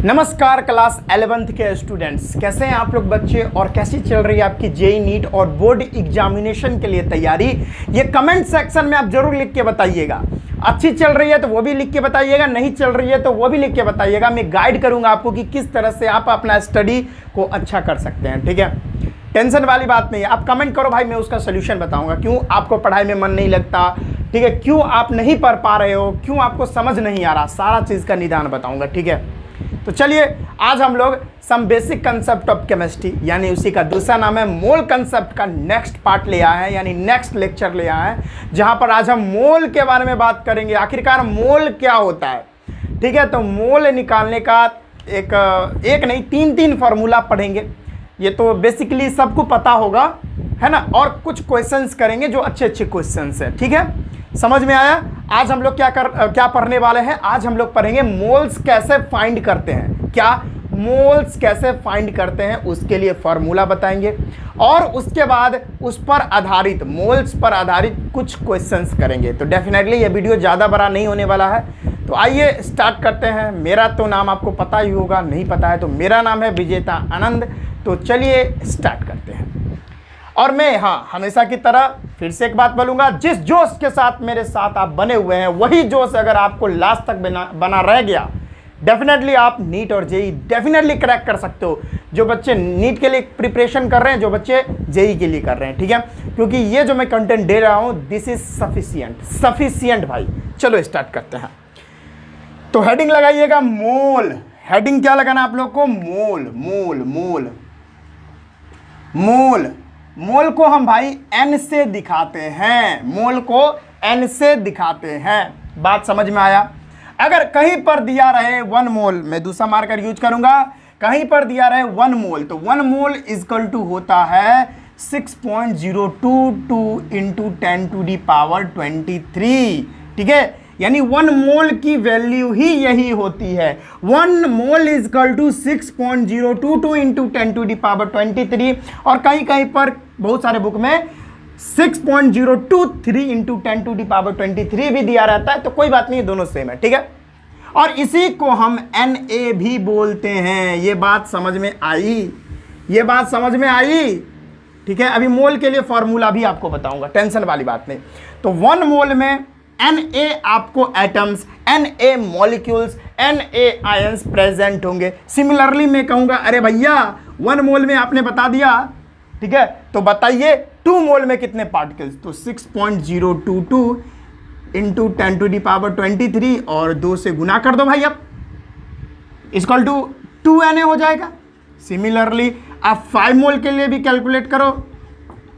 नमस्कार class 11th के students, कैसे हैं आप लोग बच्चे और कैसी चल रही है आपकी जेईई नीट और बोर्ड एग्जामिनेशन के लिए तैयारी। ये कमेंट सेक्शन में आप जरूर लिख के बताइएगा। अच्छी चल रही है तो वो भी लिख के बताइएगा, नहीं चल रही है तो वो भी लिख के बताइएगा। मैं गाइड करूंगा आपको कि किस तरह से आप अपना स्टडी को अच्छा कर सकते हैं। ठीक है, टेंशन वाली बात नहीं है। आप कमेंट करो भाई, मैं उसका सोल्यूशन बताऊंगा। क्यों आपको पढ़ाई में मन नहीं लगता, ठीक है, क्यों आप नहीं पढ़ पा रहे हो, क्यों आपको समझ नहीं आ रहा, सारा चीज़ का निदान बताऊंगा। ठीक है, तो चलिए आज हम लोग some basic concept of chemistry यानी उसी का दूसरा नाम है मोल कंसेप्ट का नेक्स्ट पार्ट ले आए हैं, यानी नेक्स्ट लेक्चर ले आए हैं, जहां पर आज हम मोल के बारे में बात करेंगे। आखिरकार मोल क्या होता है। ठीक है, तो मोल निकालने का एक नहीं तीन फार्मूला पढ़ेंगे। ये तो बेसिकली सबको पता होगा, है ना, और कुछ क्वेश्चंस करेंगे जो अच्छे क्वेश्चंस हैं। ठीक है, समझ में आया। आज हम लोग क्या पढ़ने वाले हैं। आज हम लोग पढ़ेंगे मोल्स कैसे फाइंड करते हैं। क्या मोल्स कैसे फाइंड करते हैं उसके लिए फार्मूला बताएंगे, और उसके बाद उस पर आधारित मोल्स पर आधारित कुछ क्वेश्चंस करेंगे। तो डेफिनेटली ये वीडियो ज़्यादा बड़ा नहीं होने वाला है। तो आइए स्टार्ट करते हैं। मेरा तो नाम आपको पता ही होगा, नहीं पता है तो मेरा नाम है विजेता आनंद। तो चलिए स्टार्ट करते हैं। और मैं हमेशा की तरह फिर से एक बात बोलूंगा, जिस जोश के साथ मेरे साथ आप बने हुए हैं वही जोश अगर आपको लास्ट तक बना रह गया, डेफिनेटली आप नीट और जेईई डेफिनेटली क्रैक कर सकते हो। जो बच्चे नीट के लिए प्रिपरेशन कर रहे हैं, जो बच्चे जेईई के लिए कर रहे हैं, ठीक है, क्योंकि ये जो मैं कंटेंट दे रहा हूं दिस इज सफिशिएंट भाई। चलो स्टार्ट करते हैं। तो हेडिंग लगाइएगा मोल। हेडिंग क्या लगाना आप लोग को? मोल। मोल मोल मोल मोल को हम भाई एन से दिखाते हैं। मोल को एन से दिखाते हैं। बात समझ में आया। अगर कहीं पर दिया रहे 1 मोल, मैं दूसरा मार्कर यूज करूंगा, कहीं पर दिया रहे 1 मोल, तो 1 मोल इक्वल टू होता है 6.022 इंटू 10⁻23। ठीक है, यानी 1 मोल की वैल्यू ही यही होती है। 1 mole is equal to 6.022 into 10⁻23, और कहीं कहीं पर बहुत सारे बुक में 6.023 इंटू 10⁻23 भी दिया रहता है। तो कोई बात नहीं, दोनों सेम है। ठीक है, और इसी को हम Na भी बोलते हैं। ये बात समझ में आई? ये बात समझ में आई? ठीक है, अभी मोल के लिए फॉर्मूला भी आपको बताऊंगा, टेंशन वाली बात नहीं। तो 1 मोल में Na आपको atoms, Na molecules, Na ions present होंगे। सिमिलरली मैं कहूंगा, अरे भैया 1 मोल में आपने बता दिया, ठीक है, तो बताइए 2 मोल में कितने पार्टिकल्स? तो 6.022 इंटू 10⁻23 और 2 से गुना कर दो भाई, अब इक्वल टू 2Na हो जाएगा। सिमिलरली आप 5 मोल के लिए भी कैलकुलेट करो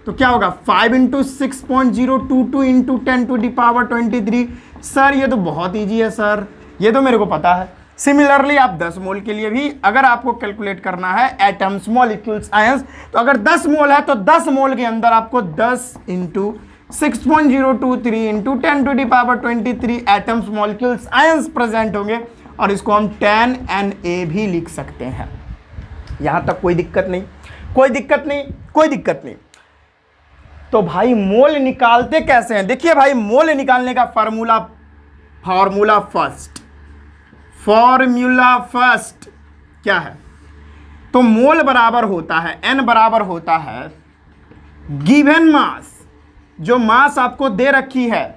तो क्या होगा? 5 इंटू 6.022 इंटू 10⁻23। सर ये तो बहुत ईजी है सर, ये तो मेरे को पता है। सिमिलरली आप 10 मोल के लिए भी अगर आपको कैलकुलेट करना है एटम्स, मॉलिक्यूल्स, आयंस, तो अगर 10 मोल है तो 10 मोल के अंदर आपको 10 into 6.023 into 10⁻23 atoms, molecules, ions present होंगे, और इसको हम 10Na भी लिख सकते हैं। यहां तक कोई दिक्कत नहीं, कोई दिक्कत नहीं, कोई दिक्कत नहीं। तो भाई मोल निकालते कैसे हैं? देखिए भाई, मोल निकालने का फॉर्मूला फर्स्ट क्या है? तो मोल बराबर होता है, N बराबर होता है गिवन मास, जो मास आपको दे रखी है,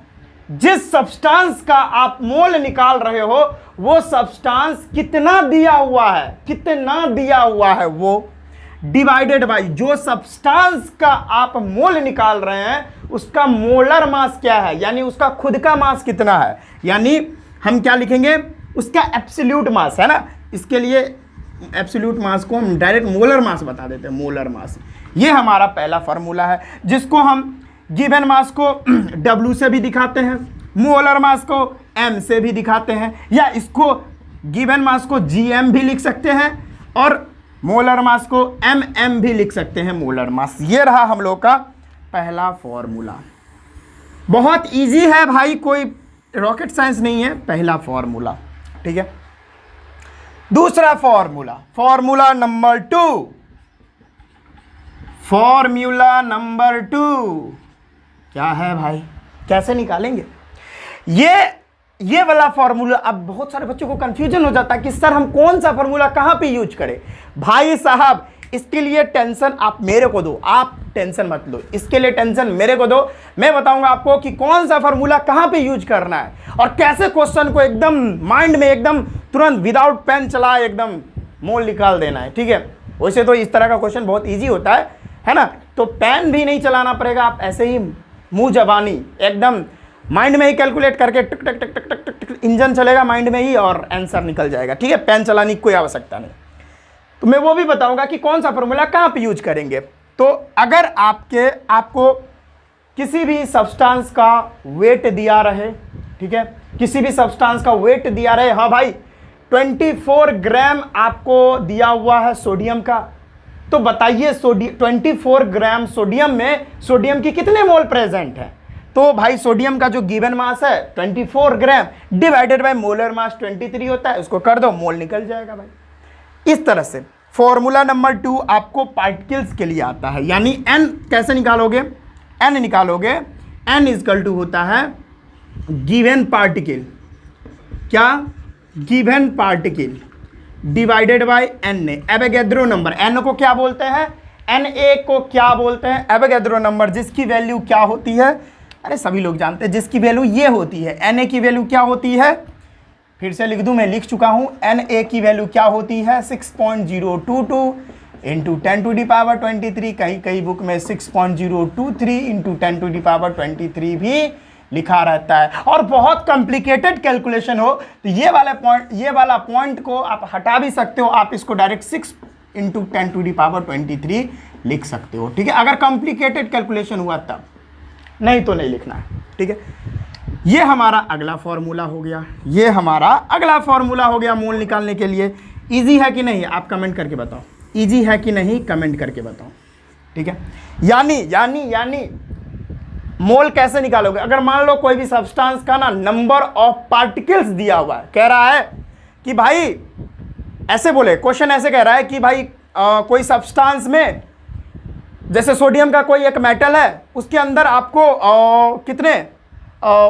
जिस सब्सटेंस का आप मोल निकाल रहे हो वो सब्सटेंस कितना दिया हुआ है, वो डिवाइडेड बाई जो सब्सटेंस का आप मोल निकाल रहे हैं उसका मोलर मास क्या है, यानी उसका खुद का मास कितना है। यानी हम क्या लिखेंगे? उसका एब्सोल्यूट मास, है ना। इसके लिए एब्सोल्यूट मास को हम डायरेक्ट मोलर मास बता देते हैं, मोलर मास। ये हमारा पहला फार्मूला है, जिसको हम गिवन मास को W से भी दिखाते हैं, मोलर मास को M से भी दिखाते हैं, या इसको गिवन मास को Gm भी लिख सकते हैं और मोलर मास को MM भी लिख सकते हैं, मोलर मास। ये रहा हम लोग का पहला फॉर्मूला। बहुत इजी है भाई, कोई रॉकेट साइंस नहीं है। पहला फॉर्मूला, ठीक है। दूसरा फॉर्मूला नंबर 2। क्या है भाई? कैसे निकालेंगे? ये ये वाला फॉर्मूला, अब बहुत सारे बच्चों को कंफ्यूजन हो जाता है कि सर हम कौन सा फॉर्मूला कहां पे यूज करें। भाई साहब इसके लिए टेंशन आप मेरे को दो, आप टेंशन मत लो, इसके लिए टेंशन मेरे को दो। मैं बताऊंगा आपको कि कौन सा फॉर्मूला कहां पे यूज करना है और कैसे क्वेश्चन को एकदम माइंड में एकदम तुरंत विदाउट पेन चलाए एकदम मोल निकाल देना है, ठीक है। वैसे तो इस तरह का क्वेश्चन बहुत ईजी होता है ना, तो पेन भी नहीं चलाना पड़ेगा, आप ऐसे ही मुंह जबानी एकदम माइंड में ही कैलकुलेट करके टक टक टक टक टक टक इंजन चलेगा माइंड में ही और आंसर निकल जाएगा, ठीक है। पेन चलाने की कोई आवश्यकता नहीं। तो मैं वो भी बताऊंगा कि कौन सा फॉर्मूला कहां पे यूज करेंगे। तो अगर आपको किसी भी सब्सटेंस का वेट दिया रहे, ठीक है, किसी भी सब्सटेंस का वेट दिया रहे, हाँ भाई 24 ग्राम आपको दिया हुआ है सोडियम का, तो बताइए 24 ग्राम सोडियम में सोडियम की कितने मोल प्रेजेंट है। तो भाई सोडियम का जो गिवन मास है 24 ग्राम डिवाइडेड बाय मोलर मास 23 होता है, उसको कर दो मोल निकल जाएगा भाई। इस तरह से फॉर्मूला नंबर 2 आपको पार्टिकल्स के लिए आता है, यानी n कैसे निकालोगे, n निकालोगे, n इजकल टू होता है गिवन पार्टिकल, क्या, given particle divided by N A, Avogadro number. N को क्या बोलते हैं, एन ए को क्या बोलते हैं, एवोगैड्रो नंबर, जिसकी वैल्यू क्या होती है, अरे सभी लोग जानते हैं, जिसकी वैल्यू ये होती है। एन ए की वैल्यू क्या होती है, फिर से लिख दूं, मैं लिख चुका हूं, एन ए की वैल्यू क्या होती है 6.022 इंटू 10⁻23, कहीं कहीं बुक में 6.023 इंटू 10⁻23 भी लिखा रहता है। और बहुत कॉम्प्लिकेटेड कैलकुलेशन हो तो ये वाला पॉइंट को आप हटा भी सकते हो, आप इसको डायरेक्ट 6 इंटू 10⁻23 लिख सकते हो, ठीक है, अगर कॉम्प्लिकेटेड कैलकुलेशन हुआ तब, नहीं तो नहीं लिखना है, ठीक है। ये हमारा अगला फॉर्मूला हो गया, ये हमारा अगला फॉर्मूला हो गया मोल निकालने के लिए। इजी है कि नहीं, आप कमेंट करके बताओ, इजी है कि नहीं कमेंट करके बताओ, ठीक है। यानी मोल कैसे निकालोगे, अगर मान लो कोई भी सब्सटेंस का ना नंबर ऑफ पार्टिकल्स दिया हुआ है, कह रहा है कि भाई ऐसे बोले, क्वेश्चन ऐसे कह रहा है कि भाई कोई सब्सटेंस में, जैसे सोडियम का कोई एक मेटल है, उसके अंदर आपको कितने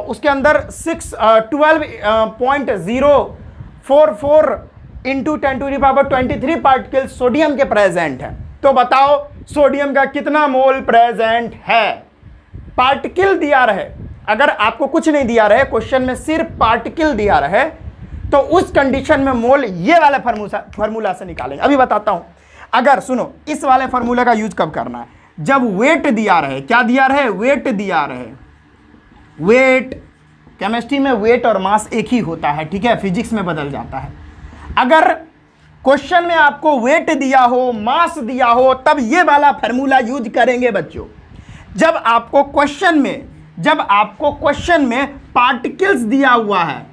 उसके अंदर 12.044 इंटू 10⁻23 पार्टिकल सोडियम के प्रेजेंट है। तो बताओ सोडियम का कितना मोल प्रेजेंट है। पार्टिकल दिया रहे, अगर आपको कुछ नहीं दिया रहे, क्वेश्चन में सिर्फ पार्टिकल दिया रहे, तो उस कंडीशन में मोल ये वाले फार्मूला से निकालेंगे। अभी बताता हूं, अगर सुनो, इस वाले फार्मूला का यूज कब करना है, जब वेट दिया रहे, क्या दिया रहे, वेट दिया रहे। वेट, केमिस्ट्री में वेट और मास एक ही होता है, ठीक है, फिजिक्स में बदल जाता है। अगर क्वेश्चन में आपको वेट दिया हो, मास दिया हो, तब ये वाला फार्मूला यूज करेंगे बच्चों। जब आपको क्वेश्चन में पार्टिकल्स दिया हुआ है,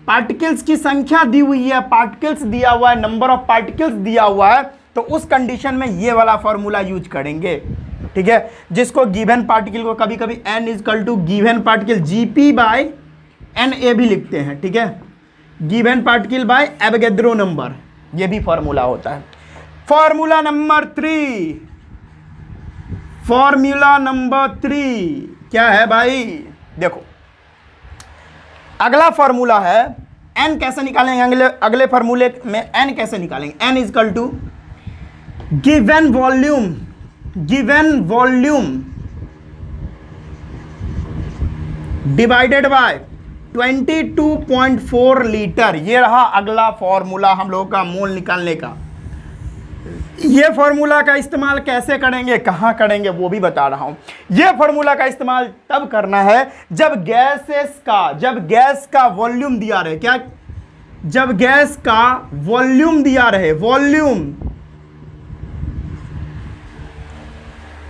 पार्टिकल्स की संख्या दी हुई है, पार्टिकल्स दिया हुआ है, नंबर ऑफ पार्टिकल्स दिया हुआ है, तो उस कंडीशन में ये वाला फॉर्मूला यूज करेंगे, ठीक है, जिसको गिवन पार्टिकल को कभी कभी n equal to given particle GP by NA भी लिखते हैं, ठीक है, given particle by Avogadro number, ये भी फॉर्मूला होता है। फॉर्मूला नंबर 3, फॉर्मूला नंबर 3 क्या है भाई, देखो अगला फॉर्मूला है n कैसे निकालेंगे, अगले फॉर्मूले में n कैसे निकालेंगे, n equal to given volume divided by 22.4 litre. ये रहा अगला फॉर्मूला हम लोगों का मोल निकालने का। ये फॉर्मूला का इस्तेमाल कैसे करेंगे, कहां करेंगे, वो भी बता रहा हूं। ये फॉर्मूला का इस्तेमाल तब करना है जब गैस का वॉल्यूम दिया रहे, क्या, जब गैस का वॉल्यूम दिया रहे,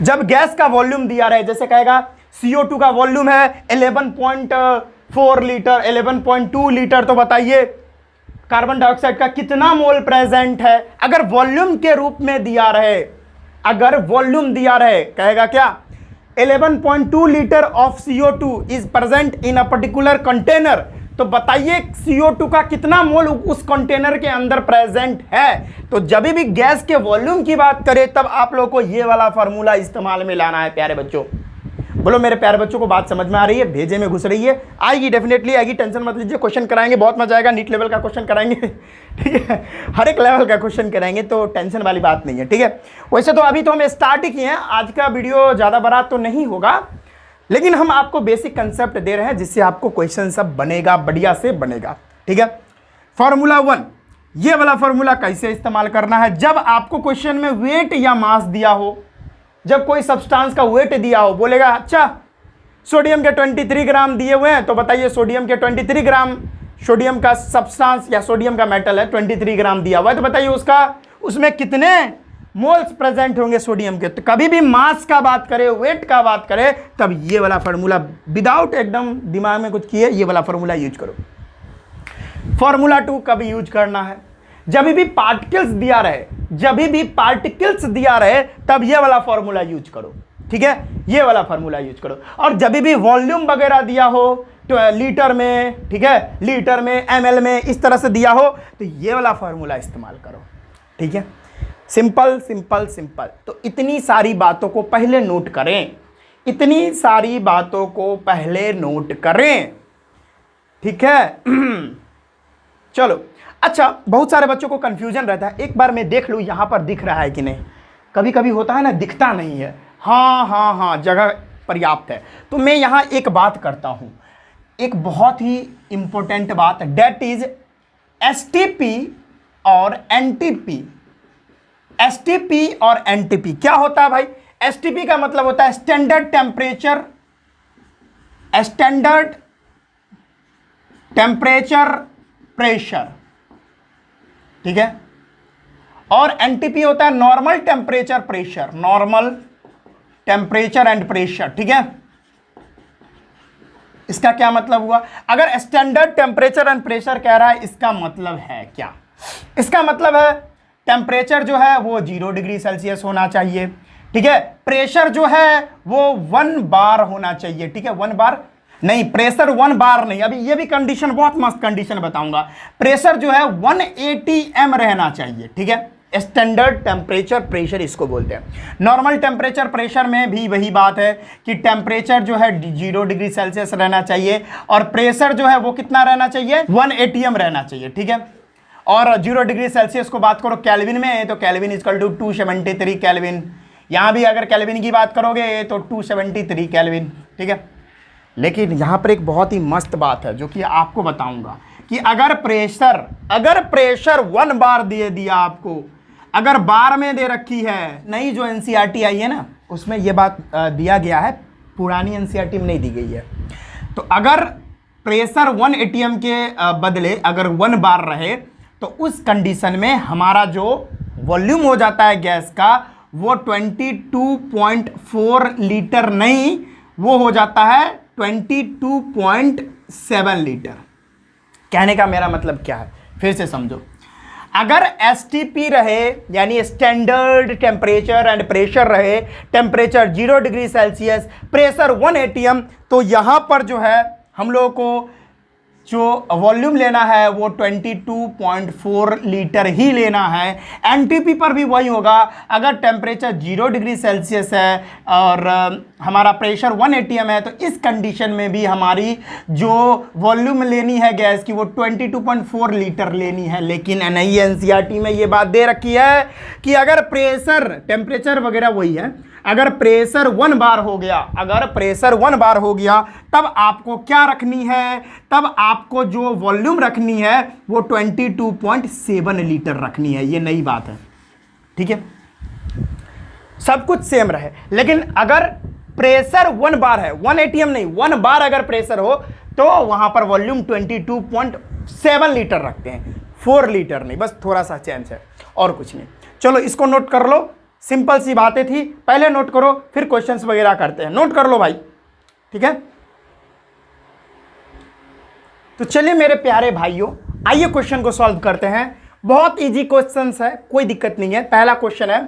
जब गैस का वॉल्यूम दिया रहे, जैसे कहेगा CO2 का वॉल्यूम है 11.4 लीटर, 11.2 लीटर, तो बताइए कार्बन डाइऑक्साइड का कितना मोल प्रेजेंट है। अगर वॉल्यूम के रूप में दिया रहे, अगर वॉल्यूम दिया रहे, कहेगा क्या, 11.2 litre of CO2 is present in a particular container, तो बताइए CO2 का कितना मोल उस कंटेनर के अंदर प्रेजेंट है। तो जब भी गैस के वॉल्यूम की बात करें, तब आप लोगों को ये वाला फॉर्मूला इस्तेमाल में लाना है प्यारे बच्चों। बोलो मेरे प्यारे बच्चों को बात समझ में आ रही है, भेजे में घुस रही है? आएगी, डेफिनेटली आएगी, टेंशन मत लीजिए। क्वेश्चन कराएंगे, बहुत मजा आएगा। नीट लेवल का क्वेश्चन कराएंगे, ठीक है, हर एक लेवल का क्वेश्चन कराएंगे, तो टेंशन वाली बात नहीं है, ठीक है। वैसे तो अभी तो हम स्टार्ट ही किए हैं, आज का वीडियो ज़्यादा बड़ा तो नहीं होगा, लेकिन हम आपको बेसिक कंसेप्ट दे रहे हैं जिससे आपको क्वेश्चन सब बनेगा, बढ़िया से बनेगा, ठीक है। फॉर्मूला 1, ये वाला फॉर्मूला कैसे इस्तेमाल करना है? जब आपको क्वेश्चन में वेट या मास दिया हो, जब कोई सब्सटेंस का वेट दिया हो, बोलेगा अच्छा सोडियम के 23 ग्राम दिए हुए हैं, तो बताइए सोडियम के 23 ग्राम, सोडियम का सब्सटेंस या सोडियम का मेटल है, 23 ग्राम दिया हुआ है, तो बताइए उसमें कितने मोल्स प्रेजेंट होंगे सोडियम के। तो कभी भी मास का बात करें, वेट का बात करें, तब ये वाला फॉर्मूला विदाउट एकदम दिमाग में कुछ किए ये वाला फॉर्मूला यूज करो। फॉर्मूला 2 कब यूज करना है? जब भी पार्टिकल्स दिया रहे, जब भी पार्टिकल्स दिया रहे, तब ये वाला फॉर्मूला यूज करो, ठीक है, ये वाला फॉर्मूला यूज करो। और जब भी वॉल्यूम वगैरह दिया हो, तो लीटर में, ठीक है, लीटर में, ml में, इस तरह से दिया हो, तो ये वाला फॉर्मूला इस्तेमाल करो, ठीक है। Simple simple simple. तो इतनी सारी बातों को पहले नोट करें, इतनी सारी बातों को पहले नोट करें, ठीक है। चलो, अच्छा, बहुत सारे बच्चों को कंफ्यूजन रहता है, एक बार मैं देख लूँ यहाँ पर दिख रहा है कि नहीं। कभी कभी होता है ना, दिखता नहीं है। हाँ, जगह पर्याप्त है। तो मैं यहाँ एक बात करता हूँ, एक बहुत ही इंपॉर्टेंट बात, डेट इज एसटीपी और एनटीपी। एसटीपी और एनटीपी क्या होता है भाई? एसटीपी का मतलब होता है standard temperature, standard temperature pressure, ठीक है। और एनटीपी होता है normal temperature pressure, normal temperature and pressure, ठीक है। इसका क्या मतलब हुआ? अगर स्टैंडर्ड टेम्परेचर एंड प्रेशर कह रहा है, इसका मतलब है क्या? इसका मतलब है टेम्परेचर जो है वो 0 डिग्री सेल्सियस होना चाहिए, ठीक है। प्रेशर जो है वो 1 बार होना चाहिए, ठीक है। 1 बार नहीं, प्रेशर 1 बार नहीं। अभी ये भी कंडीशन, बहुत मस्त कंडीशन बताऊंगा। प्रेशर जो है 180 m रहना चाहिए, ठीक है। स्टैंडर्ड टेम्परेचर प्रेशर इसको बोलते हैं। नॉर्मल टेम्परेचर प्रेशर में भी वही बात है कि टेम्परेचर जो है 0 डिग्री सेल्सियस रहना चाहिए, और प्रेशर जो है वो कितना रहना चाहिए? 180 m रहना चाहिए, ठीक है। और 0 डिग्री सेल्सियस को बात करो केल्विन में, तो केल्विन इक्वल टू 273 केल्विन। यहाँ भी अगर केल्विन की बात करोगे तो 273 केल्विन, ठीक है। लेकिन यहाँ पर एक बहुत ही मस्त बात है जो कि आपको बताऊंगा कि अगर प्रेशर 1 बार दे दिया आपको, अगर बार में दे रखी है, नहीं जो एनसीईआरटी आई है ना, उसमें ये बात दिया गया है, पुरानी एनसीईआरटी में नहीं दी गई है। तो अगर प्रेशर 180 m के बदले अगर 1 बार रहे, तो उस कंडीशन में हमारा जो वॉल्यूम हो जाता है गैस का, वो 22.4 लीटर नहीं, वो हो जाता है 22.7 लीटर। कहने का मेरा मतलब क्या है, फिर से समझो। अगर एसटीपी रहे, यानी स्टैंडर्ड टेम्परेचर एंड प्रेशर रहे, temperature 0 degree Celsius, pressure 180 m, तो यहां पर जो है हम लोगों को जो वॉल्यूम लेना है वो 22.4 लीटर ही लेना है। एनटीपी पर भी वही होगा। अगर टेम्परेचर 0 डिग्री सेल्सियस है और हमारा प्रेशर 180 m है, तो इस कंडीशन में भी हमारी जो वॉल्यूम लेनी है गैस की वो 22.4 लीटर लेनी है। लेकिन एनसीईआरटी में ये बात दे रखी है कि अगर प्रेशर, टेम्परेचर वगैरह वही है, अगर प्रेशर 1 बार हो गया, अगर प्रेशर 1 बार हो गया, तब आपको क्या रखनी है? तब आपको जो वॉल्यूम रखनी है वो 22.7 लीटर रखनी है। ये नई बात है, ठीक है। सब कुछ सेम रहे, लेकिन अगर प्रेशर 1 बार है, 180 m नहीं, 1 बार अगर प्रेशर हो, तो वहां पर वॉल्यूम 22.7 लीटर रखते हैं, 4 लीटर नहीं। बस थोड़ा सा चेंज है और कुछ नहीं। चलो इसको नोट कर लो, सिंपल सी बातें थी, पहले नोट करो, फिर क्वेश्चंस वगैरह करते हैं। नोट कर लो भाई, ठीक है। तो चलिए मेरे प्यारे भाइयों, आइए क्वेश्चन को सॉल्व करते हैं। बहुत इजी क्वेश्चंस है, कोई दिक्कत नहीं है। पहला क्वेश्चन है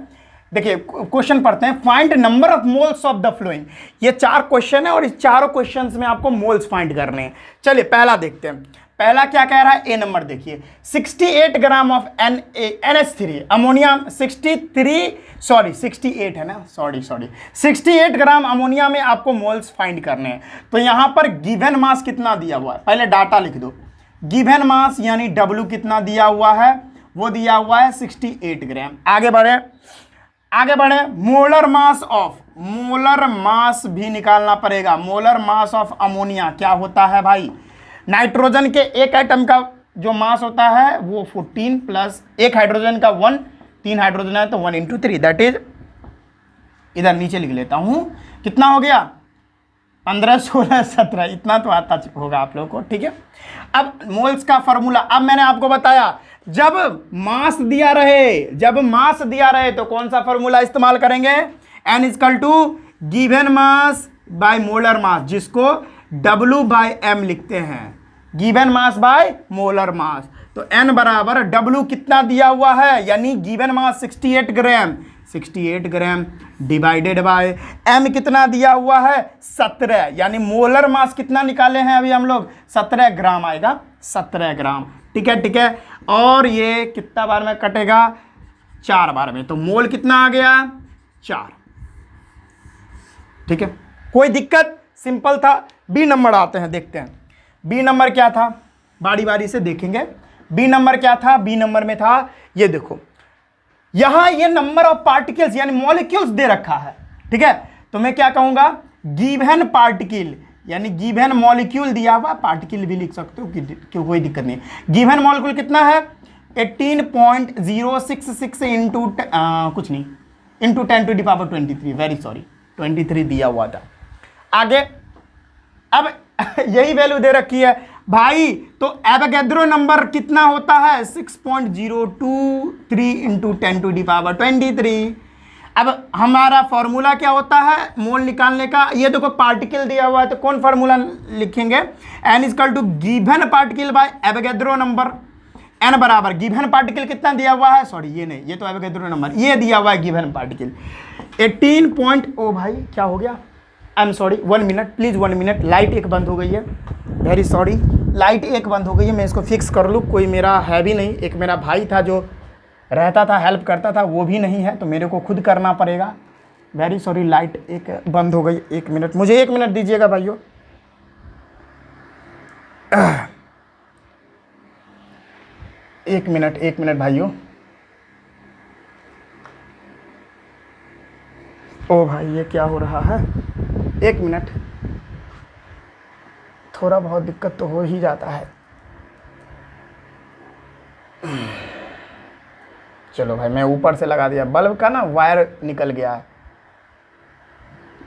देखिए क्वेश्चन पढ़ते हैं, find number of moles of the flowing. ये 4 क्वेश्चन है और इस चारों क्वेश्चंस में आपको मोल्स फाइंड करने हैं। चलिए पहला देखते हैं, पहला क्या कह रहा है, ए नंबर देखिए, 68 ग्राम ऑफ NH3 अमोनिया, 68 है ना, सॉरी 68 ग्राम अमोनिया में आपको मोल्स फाइंड करने हैं। तो यहां पर गिवन मास कितना दिया हुआ है, पहले डाटा लिख दो। गिवन मास यानी W कितना दिया हुआ है, वो दिया हुआ है 68 ग्राम। आगे बढ़े, मोलर मास भी निकालना पड़ेगा। मोलर मास ऑफ अमोनिया क्या होता है भाई, नाइट्रोजन के एक एटम का जो मास होता है वो 14 प्लस एक हाइड्रोजन का 1, 3 हाइड्रोजन है तो 1 × 3, दैट इज, इधर नीचे लिख लेता हूं, कितना हो गया 15, 16, 17, इतना तो आता होगा आप लोगों को, ठीक है। अब मोल्स का फॉर्मूला, अब मैंने आपको बताया जब मास दिया रहे तो कौन सा फॉर्मूला इस्तेमाल करेंगे, N = given mass by molar मास, जिसको W/m लिखते हैं, गिवन मास बाय मोलर मास। तो N बराबर W कितना दिया हुआ है, यानी given mass 68 gram divided by M कितना दिया हुआ है 17, यानी मोलर मास कितना निकाले हैं अभी हम लोग, 17 ग्राम आएगा, 17 ग्राम, ठीक है। और ये कितना बार में कटेगा, 4 बार में, तो मोल कितना आ गया 4, ठीक है। कोई दिक्कत, सिंपल था। बी नंबर आते हैं, देखते हैं बी नंबर क्या था, बारी बारी से देखेंगे। बी नंबर क्या था, बी नंबर में था, ये देखो यहां ये नंबर ऑफ पार्टिकल्स यानी मॉलिक्यूल्स दे रखा है, ठीक है। तो मैं क्या कहूंगा, गिवन पार्टिकल यानी गिवन मॉलिक्यूल दिया हुआ, पार्टिकल भी लिख सकते हो कि कोई दिक्कत नहीं। गिवन मॉलिक्यूल कितना है 18.066 इंटू कुछ नहीं इंटू 10⁻23, वेरी सॉरी 23 दिया हुआ था। आगे अब यही वैल्यू दे रखी है भाई, तो एवोगैड्रो नंबर कितना होता है 6.023 इंटू 10⁻23। अब हमारा फॉर्मूला क्या होता है मोल निकालने का, ये देखो पार्टिकल दिया हुआ है तो कौन फॉर्मूला लिखेंगे, N = given particle by Avogadro number. N बराबर गिवन पार्टिकल कितना दिया हुआ है, सॉरी ये नहीं, ये तो एवोगैड्रो नंबर, ये दिया हुआ है गिवन पार्टिकल 18 ओ भाई क्या हो गया, I am sorry 1 minute please, 1 minute, light एक बंद हो गई है, वेरी सॉरी, लाइट एक बंद हो गई है, मैं इसको फिक्स कर लूँ। कोई मेरा है भी नहीं, एक मेरा भाई था जो रहता था हेल्प करता था, वो भी नहीं है, तो मेरे को खुद करना पड़ेगा, वेरी सॉरी। लाइट एक बंद हो गई, 1 मिनट, मुझे 1 मिनट दीजिएगा भाइयों। एक मिनट भाइयों। ओ भाई ये क्या हो रहा है, 1 मिनट, थोड़ा बहुत दिक्कत तो हो ही जाता है। चलो भाई मैं ऊपर से लगा दिया, बल्ब का ना वायर निकल गया है,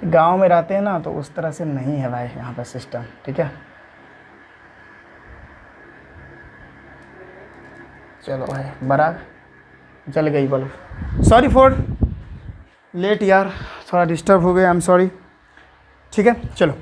गांव में रहते हैं ना तो उस तरह से नहीं है भाई यहाँ पे सिस्टम, ठीक है। चलो भाई बराबर जल गई बल्ब, सॉरी फॉर लेट यार, थोड़ा डिस्टर्ब हो गया, आई एम सॉरी, ठीक है। चलो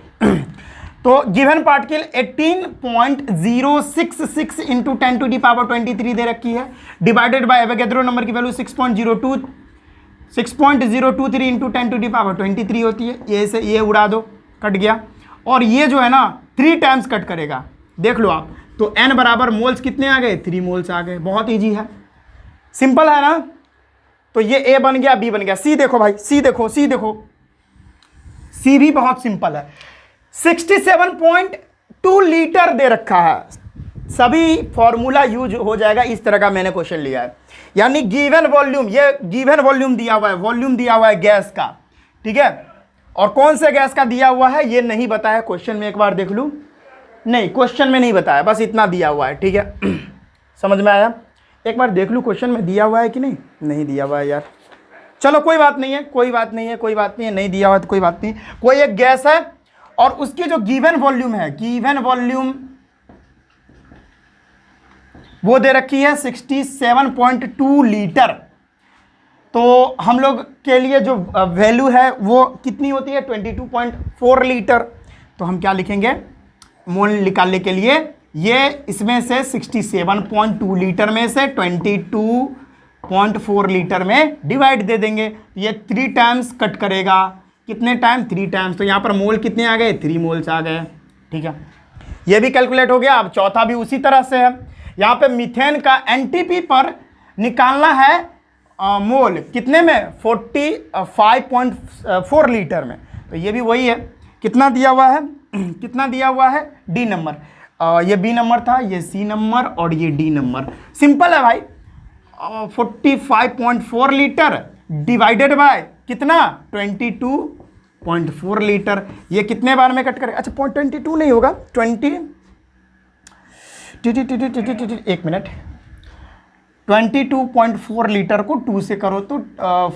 तो गिवन पार्टिकल 18.066 इंटू 10⁻23 दे रखी है, डिवाइडेड बाय एवोगैड्रो नंबर की वैल्यू 6.023 इंटू 10⁻23 होती है, ये से ये उड़ा दो, कट गया, और ये जो है ना 3 टाइम्स कट करेगा, देख लो आप। तो N बराबर मोल्स कितने आ गए, 3 मोल्स आ गए, बहुत ईजी है, सिंपल है ना। तो ये A बन गया, B बन गया, C देखो भाई, C देखो, C भी बहुत सिंपल है, 67.2 लीटर दे रखा है, सभी फॉर्मूला यूज हो जाएगा, इस तरह का मैंने क्वेश्चन लिया है। यानी गिवन वॉल्यूम, ये गिवन वॉल्यूम दिया हुआ है, वॉल्यूम दिया हुआ है गैस का, ठीक है, और कौन से गैस का दिया हुआ है ये नहीं बताया क्वेश्चन में, एक बार देख लूँ, नहीं क्वेश्चन में नहीं बताया, बस इतना दिया हुआ है, ठीक है। समझ में आया, एक बार देख लूँ क्वेश्चन में दिया हुआ है कि नहीं दिया हुआ है यार, चलो कोई बात नहीं है, नहीं दिया हुआ तो कोई बात नहीं। कोई एक गैस है और उसकी जो गिवन वॉल्यूम है, गिवन वॉल्यूम वो दे रखी है 67.2 लीटर, तो हम लोग के लिए जो वैल्यू है वो कितनी होती है 22.4 लीटर। तो हम क्या लिखेंगे मोल निकालने के लिए, ये इसमें से 67.2 लीटर में से 22 0.4 लीटर में डिवाइड दे देंगे। ये 3 टाइम्स कट करेगा, कितने टाइम? 3 टाइम्स। तो यहाँ पर मोल कितने आ गए? 3 मोल्स आ गए। ठीक है, ये भी कैलकुलेट हो गया। अब चौथा भी उसी तरह से है। यहाँ पे मीथेन का एनटीपी पर निकालना है मोल कितने में? 45.4 लीटर में। तो ये भी वही है, कितना दिया हुआ है? कितना दिया हुआ है? D number. ये बी नंबर था, ये सी नंबर और ये डी नंबर। सिंपल है भाई। 45.4 लीटर डिवाइडेड बाय कितना? 22.4 लीटर। ये कितने बार में कट करेगा? अच्छा 0.22 नहीं होगा, 20 एक मिनट, 22.4 लीटर को 2 से करो तो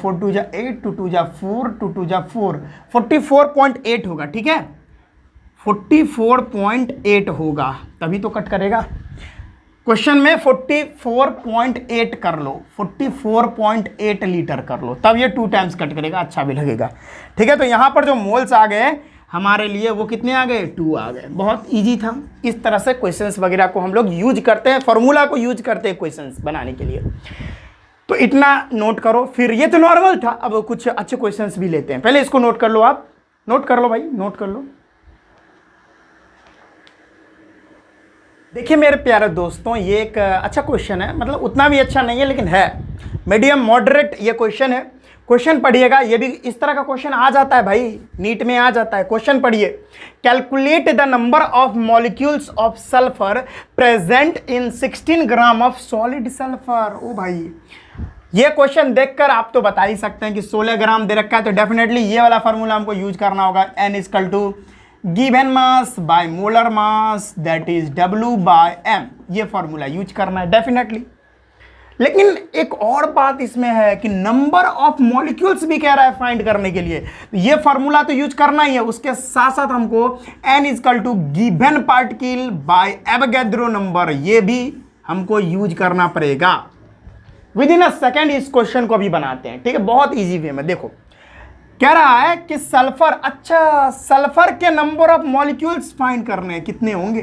4 2 जा 8, 2 2 जा 4, 2 2 जा 4, 44.8 होगा। ठीक है, 44.8 होगा, तभी तो कट करेगा। क्वेश्चन में 44.8 कर लो, 44.8 लीटर कर लो, तब ये 2 टाइम्स कट करेगा, अच्छा भी लगेगा। ठीक है, तो यहाँ पर जो मोल्स आ गए हमारे लिए वो कितने आ गए? 2 आ गए। बहुत इजी था। इस तरह से क्वेश्चंस वगैरह को हम लोग यूज करते हैं, फॉर्मूला को यूज करते हैं क्वेश्चंस बनाने के लिए। तो इतना नोट करो। फिर ये तो नॉर्मल था, अब कुछ अच्छे क्वेश्चंस भी लेते हैं। पहले इसको नोट कर लो, आप नोट कर लो भाई, नोट कर लो। देखिए मेरे प्यारे दोस्तों, ये एक अच्छा क्वेश्चन है, मतलब उतना भी अच्छा नहीं है लेकिन है मीडियम मॉडरेट ये क्वेश्चन है। क्वेश्चन पढ़िएगा, ये भी इस तरह का क्वेश्चन आ जाता है भाई, नीट में आ जाता है। क्वेश्चन पढ़िए, calculate the number of molecules of sulphur present in 16 gram of solid sulphur. ओ भाई, ये क्वेश्चन देखकर आप तो बता ही सकते हैं कि 16 ग्राम दे रखा है, तो डेफिनेटली ये वाला फॉर्मूला हमको यूज करना होगा। n equal to given mass by molar mass that is W by m, ये फॉर्मूला यूज करना है डेफिनेटली। लेकिन एक और बात इसमें है कि नंबर ऑफ मॉलिक्यूल्स भी कह रहा है फाइंड करने के लिए, तो ये फॉर्मूला तो यूज करना ही है। उसके साथ साथ हमको n equal to given particle by Avogadro number, ये भी हमको यूज करना पड़ेगा। विद इन अ सेकेंड इस क्वेश्चन को भी बनाते हैं। ठीक है, बहुत इजी वे में। देखो कह रहा है कि सल्फर, अच्छा सल्फर के नंबर ऑफ मॉलिक्यूल्स फाइंड करने हैं, कितने होंगे?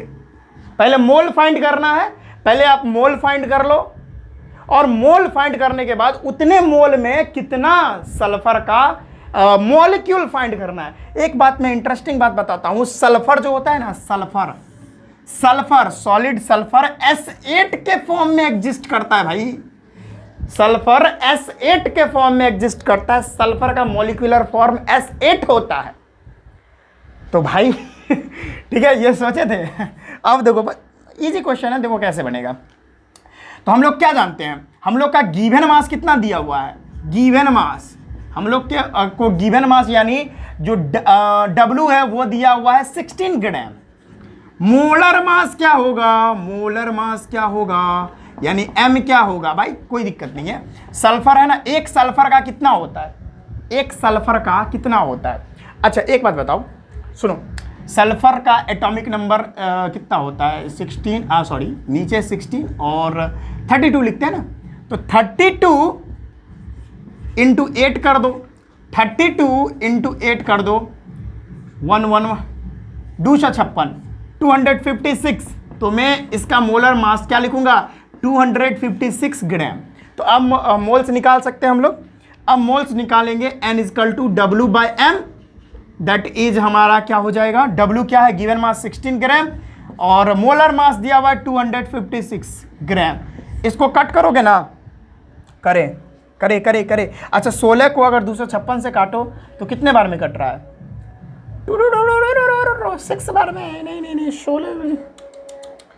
पहले मोल फाइंड करना है, पहले आप मोल फाइंड कर लो, और मोल फाइंड करने के बाद उतने मोल में कितना सल्फर का मॉलिक्यूल फाइंड करना है। एक बात मैं इंटरेस्टिंग बात बताता हूं, सल्फर जो होता है ना, सल्फर सॉलिड सल्फर S8 के फॉर्म में एग्जिस्ट करता है भाई। सल्फर S8 के फॉर्म में एग्जिस्ट करता है, सल्फर का मॉलिक्यूलर फॉर्म S8 होता है। तो भाई ठीक है, ये सोचे थे। अब देखो इजी क्वेश्चन है, देखो कैसे बनेगा। तो हम लोग क्या जानते हैं, हम लोग का गिवन मास कितना दिया हुआ है? गिवन मास हम लोग के को गिवन मास यानी जो W है वो दिया हुआ है 16 ग्राम। मोलर मास क्या होगा? मोलर मास क्या होगा यानी M क्या होगा? भाई कोई दिक्कत नहीं है, सल्फर है ना, एक सल्फर का कितना होता है? एक सल्फर का कितना होता है? अच्छा एक बात बताओ, सुनो, सल्फर का एटॉमिक नंबर कितना होता है? 16, सॉरी नीचे 16 और 32 लिखते हैं ना, तो 32 इंटू 8 कर दो, 32 इंटू 8 कर दो, 1 1 2 56, 256। तो मैं इसका मोलर मास क्या लिखूंगा? 256 ग्राम। तो अब मोल्स निकाल सकते हैं हम लोग। अब मोल्स निकालेंगे, n equal to W by m, that is हमारा क्या हो जाएगा? W क्या है? गिवन मास 16 ग्राम और मोलर मास दिया हुआ है 256 ग्राम। इसको कट करोगे ना, करे करे करे करे। अच्छा 16 को अगर 256 से काटो तो कितने बार में कट रहा है? 6 बार में, नहीं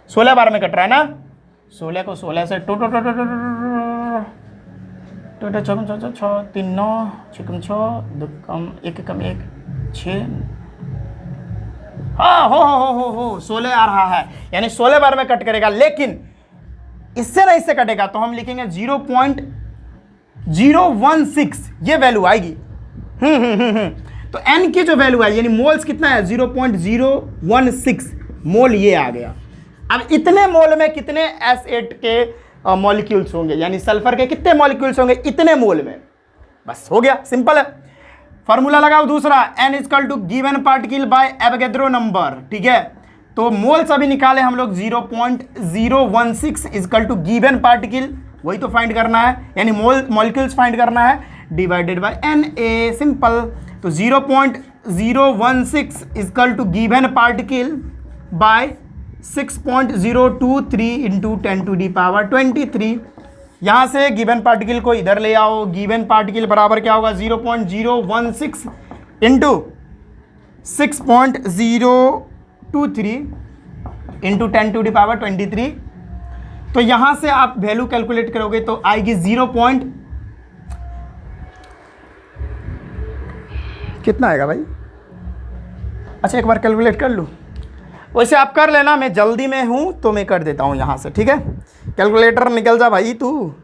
16 बार में कट रहा है ना। 16 को 16 से 2 3 9 6 2 कम 1 कम 1 6, हाँ हो 16 आ रहा है, यानी 16 बार में कट करेगा। लेकिन इससे नहीं से कटेगा तो हम लिखेंगे 0.016, ये वैल्यू आएगी। तो n की जो वैल्यू है यानी मोल्स कितना है? 0.016 मोल, ये आ गया। अब इतने मोल में कितने S8 के मॉलिक्यूल्स होंगे, यानी सल्फर के कितने मॉलिक्यूल्स होंगे इतने मोल में? बस हो गया, सिंपल है। फॉर्मूला लगाओ दूसरा, n equal to given particle by Avogadro number. ठीक है, तो मोल्स अभी निकाले हम लोग 0.016 इक्वल टू गिवन पार्टिकल वही तो फाइंड करना है, यानी मॉलिक्यूल्स फाइंड करना है, डिवाइडेड बाय Na, सिंपल। तो 0.016 equal to given particle by 6.023 into 10⁻23। यहाँ से गिवन पार्टिकल को इधर ले आओ, गिवन पार्टिकल बराबर क्या होगा 0.016 इंटू 6.023 इंटू 10⁻23। तो यहाँ से आप वैल्यू कैलकुलेट करोगे तो आएगी कितना आएगा भाई? अच्छा एक बार कैलकुलेट कर लूँ, वैसे आप कर लेना, मैं जल्दी में हूँ तो मैं कर देता हूँ यहाँ से, ठीक है। कैलकुलेटर निकल जा भाई तू।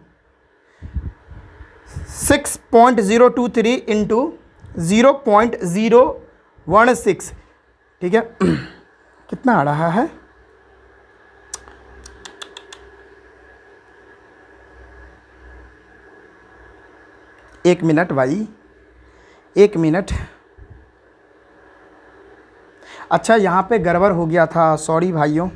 6.023 इंटू 0.016, ठीक है। कितना आ रहा है? एक मिनट भाई, एक मिनट। अच्छा यहाँ पे गड़बड़ हो गया था, सॉरी भाइयों,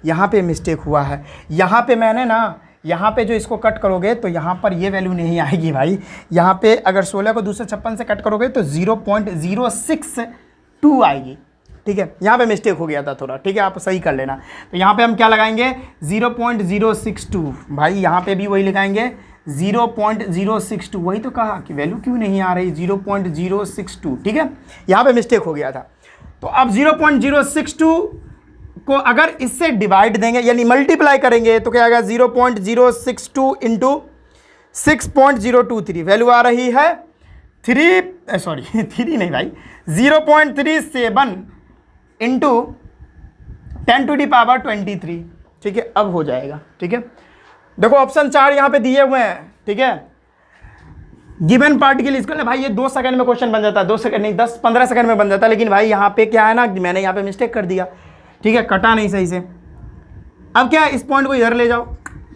यहाँ पे मिस्टेक हुआ है। यहाँ पे मैंने ना, यहाँ पे जो इसको कट करोगे तो यहाँ पर ये वैल्यू नहीं आएगी भाई। यहाँ पे अगर 16 को 256 से कट करोगे तो 0.062 आएगी, ठीक है। यहाँ पे मिस्टेक हो गया था थोड़ा, ठीक है, आप सही कर लेना। तो यहाँ पे हम क्या लगाएंगे 0.062, भाई यहाँ पे भी वही लगाएंगे 0.062। वही तो कहा कि वैल्यू क्यों नहीं आ रही 0.062, ठीक है, यहाँ पे मिस्टेक हो गया था। तो अब 0.062 को अगर इससे डिवाइड देंगे यानी मल्टीप्लाई करेंगे तो क्या आएगा 0.062 इंटू 6.023, वैल्यू आ रही है 3 नहीं भाई 0.37 इंटू 10⁻23, ठीक है। अब हो जाएगा, ठीक है। देखो ऑप्शन 4 यहाँ पे दिए हुए हैं, ठीक है। गिवन पार्टिकल इसको भाई ये 2 सेकंड में क्वेश्चन बन जाता है, 2 सेकंड नहीं 10-15 सेकंड में बन जाता है, लेकिन भाई यहाँ पे क्या है ना, मैंने यहाँ पे मिस्टेक कर दिया, ठीक है, कटा नहीं सही से। अब क्या है, इस पॉइंट को इधर ले जाओ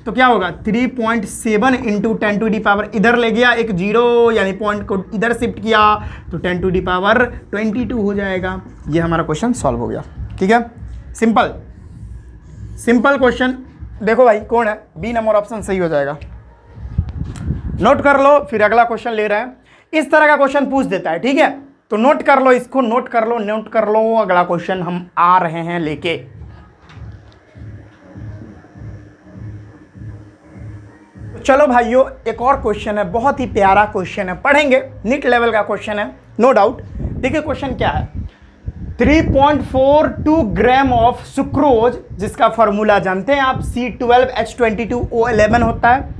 तो क्या होगा 3.7 इंटू 10⁻, इधर ले गया एक जीरो यानी पॉइंट को इधर शिफ्ट किया तो 10⁻22 हो जाएगा। ये हमारा क्वेश्चन सॉल्व हो गया, ठीक है। Simple question. देखो भाई कौन है, बी नंबर ऑप्शन सही हो जाएगा। नोट कर लो, फिर अगला क्वेश्चन ले रहे हैं। इस तरह का क्वेश्चन पूछ देता है, ठीक है, तो नोट कर लो, इसको नोट कर लो। अगला क्वेश्चन हम आ रहे हैं लेके। चलो भाइयों, एक और क्वेश्चन है, बहुत ही प्यारा क्वेश्चन है, पढ़ेंगे, नीट लेवल का क्वेश्चन है, नो डाउट। देखिए क्वेश्चन क्या है, 3.42 ग्राम ऑफ सुक्रोज, जिसका फॉर्मूला जानते हैं आप, C12H22O11 होता है,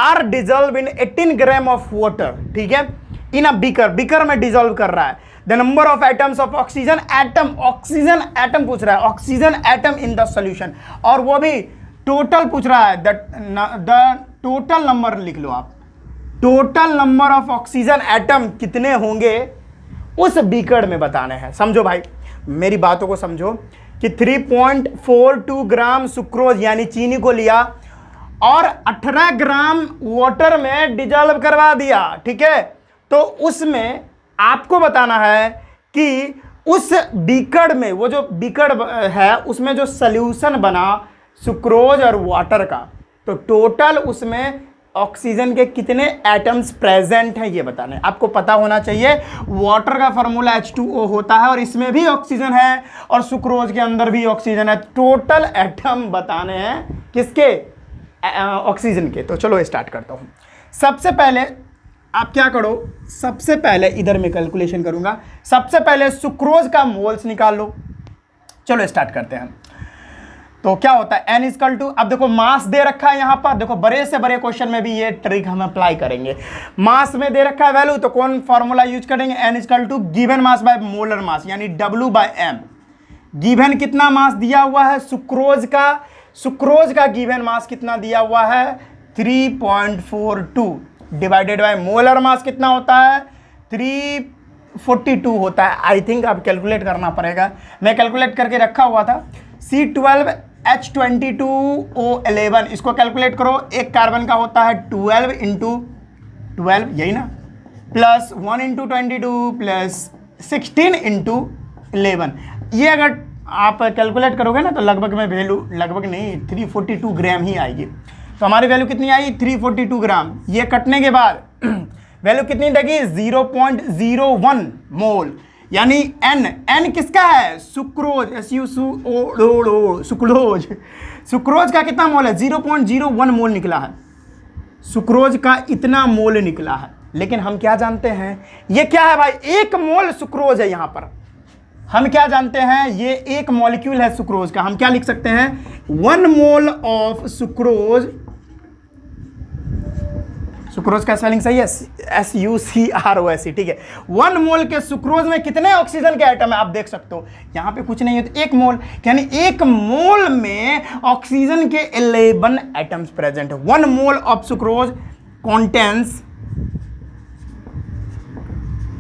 are dissolve in 18 gram of water, ठीक है, इन अ बीकर में डिजॉल्व कर रहा है। The number of atoms of oxygen atom पूछ रहा है, oxygen atom in the solution, और वो भी टोटल पूछ रहा है। द टोटल नंबर लिख लो आप, total number of oxygen atom कितने होंगे उस बीकर में बताने हैं। समझो भाई, मेरी बातों को समझो कि 3.42 ग्राम सुक्रोज यानी चीनी को लिया और 18 ग्राम वाटर में डिजॉल्व करवा दिया, ठीक है। तो उसमें आपको बताना है कि उस बीकर में, वो जो बीकर है उसमें जो सॉल्यूशन बना सुक्रोज और वाटर का, तो टोटल उसमें ऑक्सीजन के कितने एटम्स प्रेजेंट हैं ये बताना है। आपको पता होना चाहिए वाटर का फार्मूला H2O होता है और इसमें भी ऑक्सीजन है और सुक्रोज के अंदर भी ऑक्सीजन है। टोटल एटम बताने हैं किसके, ऑक्सीजन के। तो चलो स्टार्ट करता हूँ। सबसे पहले आप क्या करो, सबसे पहले इधर मैं कैलकुलेशन करूंगा। सबसे पहले सुक्रोज का मोल्स निकाल लो। चलो स्टार्ट करते हैं। तो क्या होता है N इक्वल टू, अब देखो मास दे रखा है यहाँ पर, देखो बड़े से बड़े क्वेश्चन में भी ये ट्रिक हम अप्लाई करेंगे। मास में दे रखा है वैल्यू, तो कौन फॉर्मूला यूज करेंगे, N equal to given mass by molar mass यानी W/M। गिवन कितना मास दिया हुआ है सुक्रोज का गिवन मास कितना दिया हुआ है 3.42 डिवाइडेड बाय मोलर मास कितना होता है 342 होता है। आई थिंक अब कैलकुलेट करना पड़ेगा, मैं कैलकुलेट करके रखा हुआ था। C12H22O11 इसको कैलकुलेट करो, एक कार्बन का होता है 12 इंटू 12 यही ना, प्लस 1 इंटू 22 प्लस 16 इंटू 11। ये अगर आप कैलकुलेट करोगे ना तो लगभग में वैल्यू, लगभग नहीं 342 ग्राम ही आएगी। तो हमारी वैल्यू कितनी आई 342 ग्राम। ये कटने के बाद वैल्यू कितनी लगी 0.01 मोल, यानी एन किसका है सुक्रोज, सुक्रोज का कितना मोल है 0.01 मोल निकला है, सुक्रोज का इतना मोल निकला है। लेकिन हम क्या जानते हैं ये क्या है भाई, एक मोल सुक्रोज है। यहां पर हम क्या जानते हैं ये एक मॉलिक्यूल है सुक्रोज का। हम क्या लिख सकते हैं 1 मोल ऑफ सुक्रोज, सुक्रोज का स्पेलिंग सही है SUCROS, ठीक है। 1 मोल के सुक्रोज में कितने ऑक्सीजन के आइटम है आप देख सकते हो, यहां पे कुछ नहीं है तो 1 मोल, यानी 1 मोल में ऑक्सीजन के 11 एटम्स प्रेजेंट है। 1 मोल ऑफ सुक्रोज कॉन्टेंस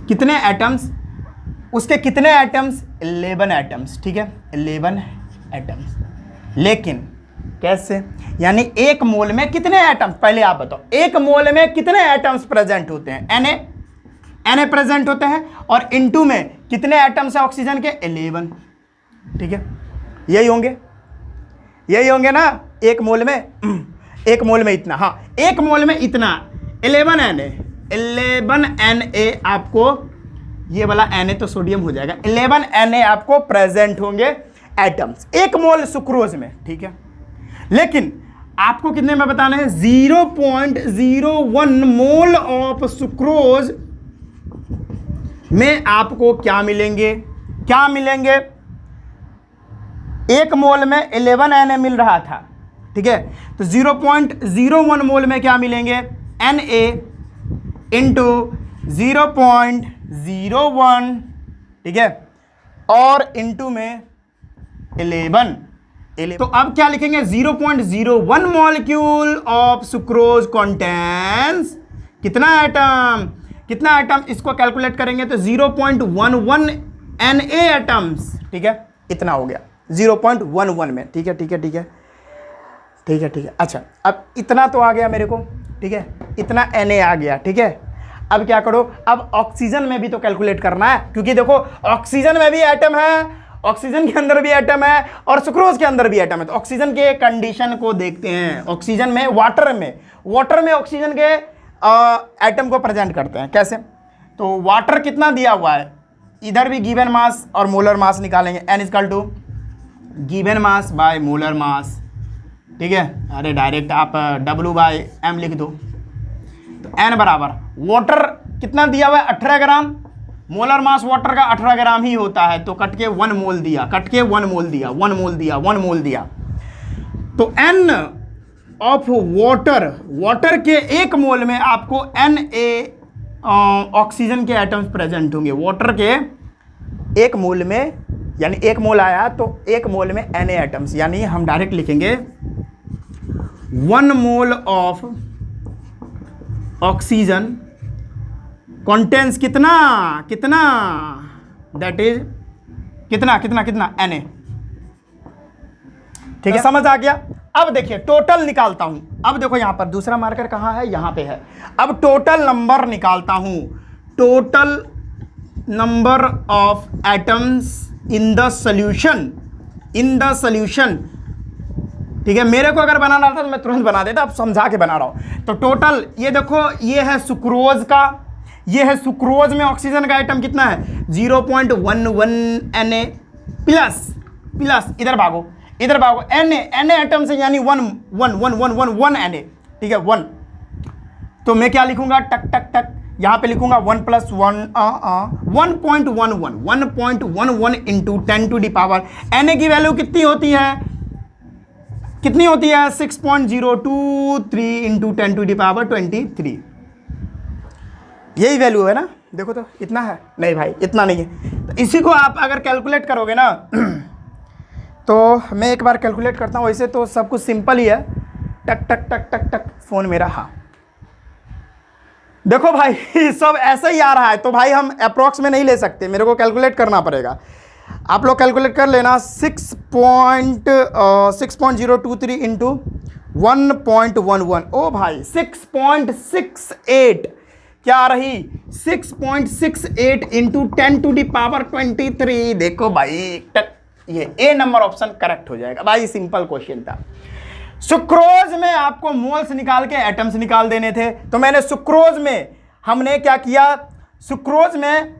कितने एटम्स, उसके कितने एटम्स 11 एटम्स, ठीक है 11 एटम्स। लेकिन कैसे, यानी 1 मोल में कितने एटम्स, पहले आप बताओ 1 मोल में कितने एटम्स प्रेजेंट होते हैं, Na प्रेजेंट होते हैं, और इनटू में कितने एटम्स है ऑक्सीजन के 11, ठीक है यही होंगे ना 1 मोल में 1 मोल में इतना, हाँ 1 मोल में इतना 11 Na आपको, ये वाला Na तो सोडियम हो जाएगा, 11 Na आपको प्रेजेंट होंगे एटम्स 1 मोल सुक्रोज में, ठीक है। लेकिन आपको कितने में बताना है 0.01 मोल ऑफ सुक्रोज में आपको क्या मिलेंगे, 1 मोल में 11 Na मिल रहा था, ठीक है, तो 0.01 मोल में क्या मिलेंगे Na इंटू 0.01, ठीक है, और इंटू में 11। तो अब क्या लिखेंगे 0.01 मॉलिक्यूल ऑफ सुक्रोज कॉन्टेंस कितना एटम, इसको कैलकुलेट करेंगे तो 0.11 Na एटम्स, ठीक है, इतना हो गया 0.11 में, ठीक है। अच्छा अब इतना तो आ गया मेरे को, ठीक है, इतना Na आ गया, ठीक है। अब क्या करो, अब ऑक्सीजन में भी तो कैलकुलेट करना है, क्योंकि देखो ऑक्सीजन में भी एटम है, ऑक्सीजन के अंदर भी एटम है और सुक्रोज के अंदर भी एटम है। तो ऑक्सीजन के कंडीशन को देखते हैं, ऑक्सीजन में वाटर में ऑक्सीजन के एटम को प्रेजेंट करते हैं कैसे। तो वाटर कितना दिया हुआ है, इधर भी गिवन मास और मोलर मास निकालेंगे, N equal to given mass by molar mass, ठीक है। अरे डायरेक्ट आप W/M लिख दो, तो N बराबर वाटर कितना दिया हुआ है 18 ग्राम, मोलर मास वाटर का 18 ग्राम ही होता है, तो कट के 1 मोल दिया, 1 मोल दिया। तो N ऑफ वाटर के 1 मोल में आपको Na ऑक्सीजन के एटम्स प्रेजेंट होंगे। वाटर के 1 मोल में, यानी 1 मोल आया तो 1 मोल में Na एटम्स, यानी हम डायरेक्ट लिखेंगे 1 मोल ऑफ ऑक्सीजन कॉन्टेंस कितना दैट इज कितना Na, ठीक है, समझ आ गया। अब देखिए टोटल निकालता हूं, अब देखो यहां पर दूसरा मार्कर कहां है, यहां पे है। अब टोटल नंबर निकालता हूं, total number of atoms in the solution, ठीक है। मेरे को अगर बनाना था तो मैं तुरंत बना देता, अब समझा के बना रहा हूं। तो टोटल ये देखो, ये है सुक्रोज का, ये है सुक्रोज में ऑक्सीजन का आइटम कितना है 0.11 Na प्लस इधर भागो Na आइटम से, यानी 1 Na, ठीक है 1। तो मैं क्या लिखूंगा टक यहां पे लिखूंगा 1 + 1 1.11 into 10 to the power, Na की वैल्यू कितनी होती है 6.023 इंटू 10 टू द पावर 23, यही वैल्यू है ना। देखो तो इतना है, नहीं भाई इतना नहीं है। तो इसी को आप अगर कैलकुलेट करोगे ना तो मैं एक बार कैलकुलेट करता हूँ, वैसे तो सब कुछ सिंपल ही है, टक फोन मेरा, हाँ देखो भाई सब ऐसा ही आ रहा है, तो भाई हम अप्रॉक्स में नहीं ले सकते, मेरे को कैलकुलेट करना पड़ेगा। आप लोग कैलकुलेट कर लेना 6.023 इंटू 1.11, ओ भाई 6.68 क्या आ रही 6.68 इंटू 10 टू द पावर 23। देखो भाई ये ए नंबर ऑप्शन करेक्ट हो जाएगा भाई, सिंपल क्वेश्चन था। सुक्रोज में आपको मोल्स निकाल के एटम्स निकाल देने थे, तो मैंने सुक्रोज में हमने क्या किया, सुक्रोज में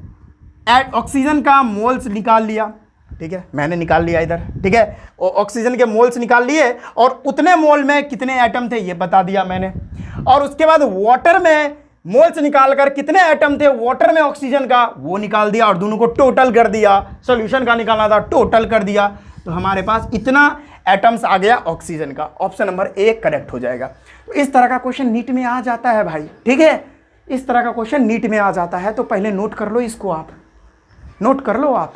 ऑक्सीजन का मोल्स निकाल लिया, ठीक है, मैंने निकाल लिया इधर, ठीक है, ऑक्सीजन के मोल्स निकाल लिए और उतने मोल में कितने एटम थे ये बता दिया मैंने। और उसके बाद वाटर में मोल्स निकालकर कितने एटम थे वाटर में ऑक्सीजन का वो निकाल दिया और दोनों को टोटल कर दिया, सॉल्यूशन का निकालना था टोटल कर दिया, तो हमारे पास इतना एटम्स आ गया ऑक्सीजन का। ऑप्शन नंबर ए करेक्ट हो जाएगा। तो इस तरह का क्वेश्चन नीट में आ जाता है भाई, ठीक है, इस तरह का क्वेश्चन नीट में आ जाता है, तो पहले नोट कर लो, इसको आप नोट कर लो आप।